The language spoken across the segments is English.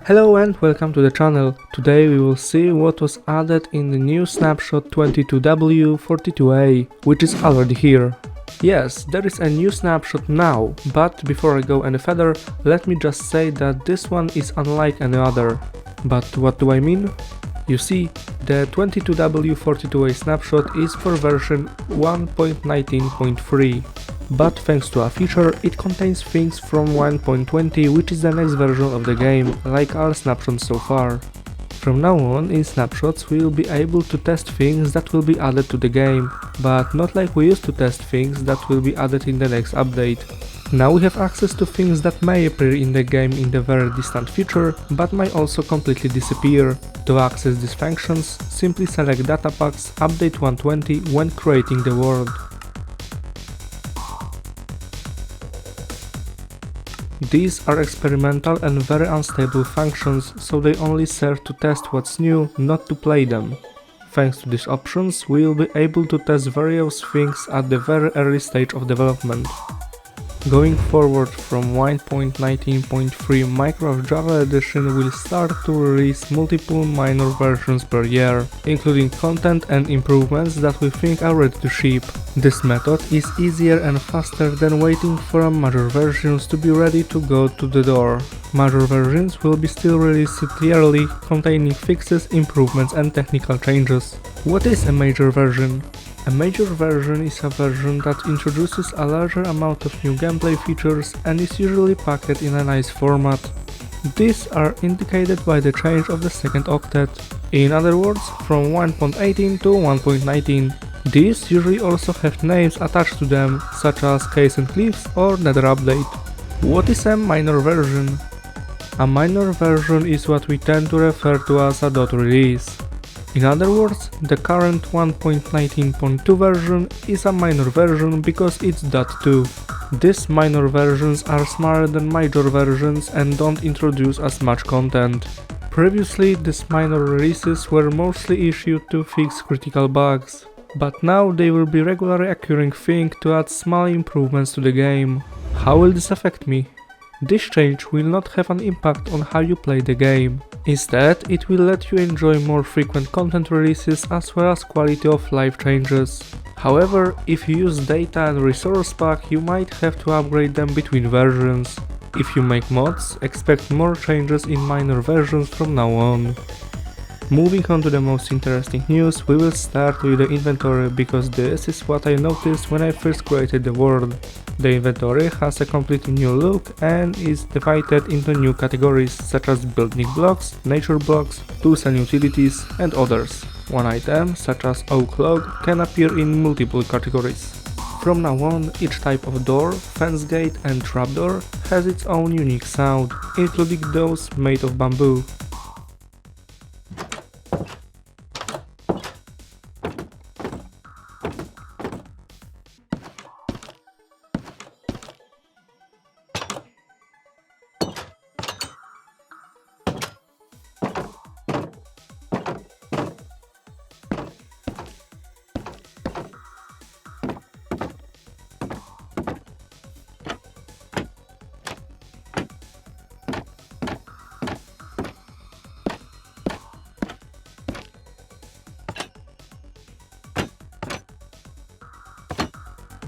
Hello and welcome to the channel. Today we will see what was added in the new Snapshot 22W42A, which is already here. Yes, there is a new snapshot now, but before I go any further, let me just say that this one is unlike any other. But what do I mean? You see, the 22W42A snapshot is for version 1.19.3. But thanks to a feature, it contains things from 1.20, which is the next version of the game, like all snapshots so far. From now on, in snapshots we will be able to test things that will be added to the game, but not like we used to test things that will be added in the next update. Now we have access to things that may appear in the game in the very distant future, but may also completely disappear. To access these functions, simply select Data Packs Update 120 when creating the world. These are experimental and very unstable functions, so they only serve to test what's new, not to play them. Thanks to these options, we will be able to test various things at the very early stage of development. Going forward from 1.19.3, Minecraft Java Edition will start to release multiple minor versions per year, including content and improvements that we think are ready to ship. This method is easier and faster than waiting for major versions to be ready to go to the door. Major versions will be still released yearly, containing fixes, improvements and technical changes. What is a major version? A major version is a version that introduces a larger amount of new gameplay features and is usually packed in a nice format. These are indicated by the change of the second octet, in other words, from 1.18 to 1.19. These usually also have names attached to them, such as Case and Cliffs or Nether Update. What is a minor version? A minor version is what we tend to refer to as a dot release. In other words, the current 1.19.2 version is a minor version because it's .2. These minor versions are smaller than major versions and don't introduce as much content. Previously, these minor releases were mostly issued to fix critical bugs, but now they will be regularly occurring thing to add small improvements to the game. How will this affect me? This change will not have an impact on how you play the game. Instead, it will let you enjoy more frequent content releases as well as quality of life changes. However, if you use data and resource pack, you might have to upgrade them between versions. If you make mods, expect more changes in minor versions from now on. Moving on to the most interesting news, we will start with the inventory because this is what I noticed when I first created the world. The inventory has a completely new look and is divided into new categories such as building blocks, nature blocks, tools and utilities, and others. One item, such as oak log, can appear in multiple categories. From now on, each type of door, fence gate and trapdoor has its own unique sound, including those made of bamboo.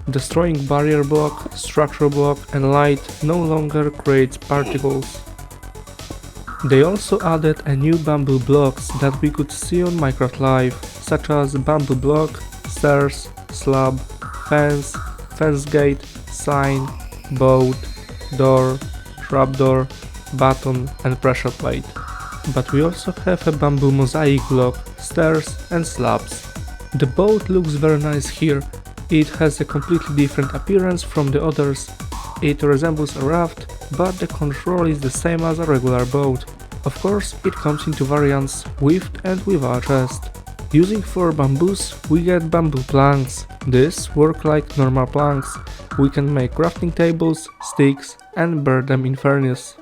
Destroying barrier block, structure block and light no longer creates particles. They also added a new bamboo blocks that we could see on Minecraft Live, such as bamboo block, stairs, slab, fence, fence gate, sign, boat, door, trapdoor, button and pressure plate. But we also have a bamboo mosaic block, stairs and slabs. The boat looks very nice here. It has a completely different appearance from the others. It resembles a raft, but the control is the same as a regular boat. Of course, it comes into variants with and without chest. Using 4 bamboos, we get bamboo planks. These work like normal planks. We can make crafting tables, sticks and burn them in furnace.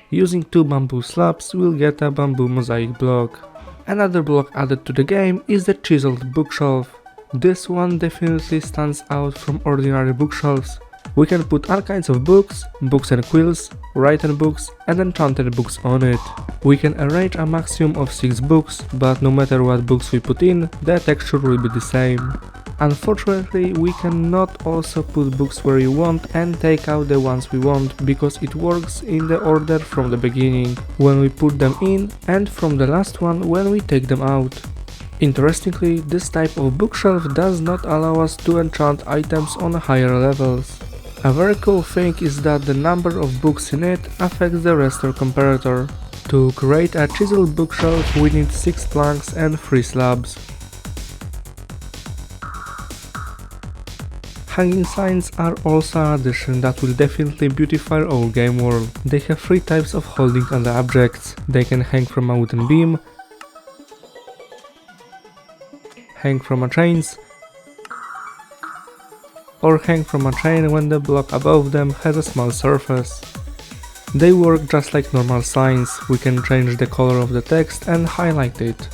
Using 2 bamboo slabs, we'll get a bamboo mosaic block. Another block added to the game is the chiseled bookshelf. This one definitely stands out from ordinary bookshelves. We can put all kinds of books and quills, written books and enchanted books on it. We can arrange a maximum of 6 books, but no matter what books we put in, the texture will be the same. Unfortunately, we cannot also put books where you want and take out the ones we want, because it works in the order from the beginning, when we put them in, and from the last one when we take them out. Interestingly, this type of bookshelf does not allow us to enchant items on higher levels. A very cool thing is that the number of books in it affects the restore comparator. To create a chiseled bookshelf we need 6 planks and 3 slabs. Hanging signs are also an addition that will definitely beautify our game world. They have 3 types of holding on the objects. They can hang from a wooden beam, hang from a chains, or hang from a chain when the block above them has a small surface. They work just like normal signs. We can change the color of the text and highlight it.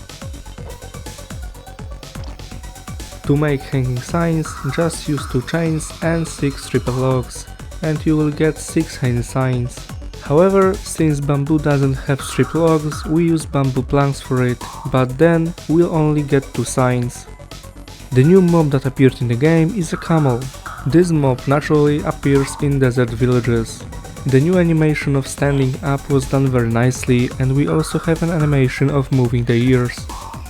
To make hanging signs, just use 2 chains and 6 triple logs, and you will get 6 hanging signs. However, since bamboo doesn't have strip logs, we use bamboo planks for it, but then we'll only get 2 signs. The new mob that appeared in the game is a camel. This mob naturally appears in desert villages. The new animation of standing up was done very nicely, and we also have an animation of moving the ears.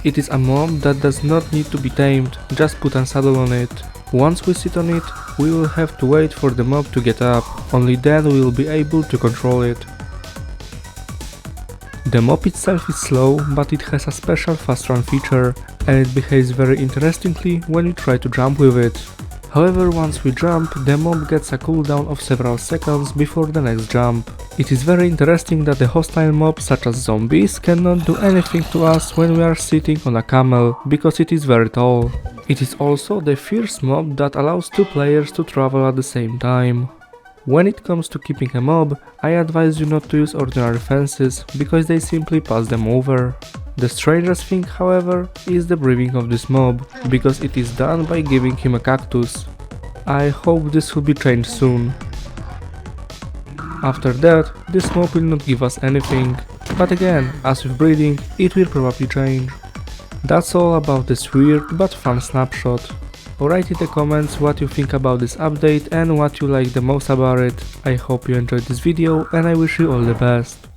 It is a mob that does not need to be tamed, just put a saddle on it. Once we sit on it, we will have to wait for the mob to get up, only then we will be able to control it. The mob itself is slow, but it has a special fast run feature, and it behaves very interestingly when you try to jump with it. However, once we jump, the mob gets a cooldown of several seconds before the next jump. It is very interesting that the hostile mobs such as zombies cannot do anything to us when we are sitting on a camel, because it is very tall. It is also the fierce mob that allows 2 players to travel at the same time. When it comes to keeping a mob, I advise you not to use ordinary fences, because they simply pass them over. The strangest thing, however, is the breathing of this mob, because it is done by giving him a cactus. I hope this will be changed soon. After that, this mob will not give us anything, but again, as with breeding, it will probably change. That's all about this weird but fun snapshot. Write in the comments what you think about this update and what you like the most about it. I hope you enjoyed this video and I wish you all the best.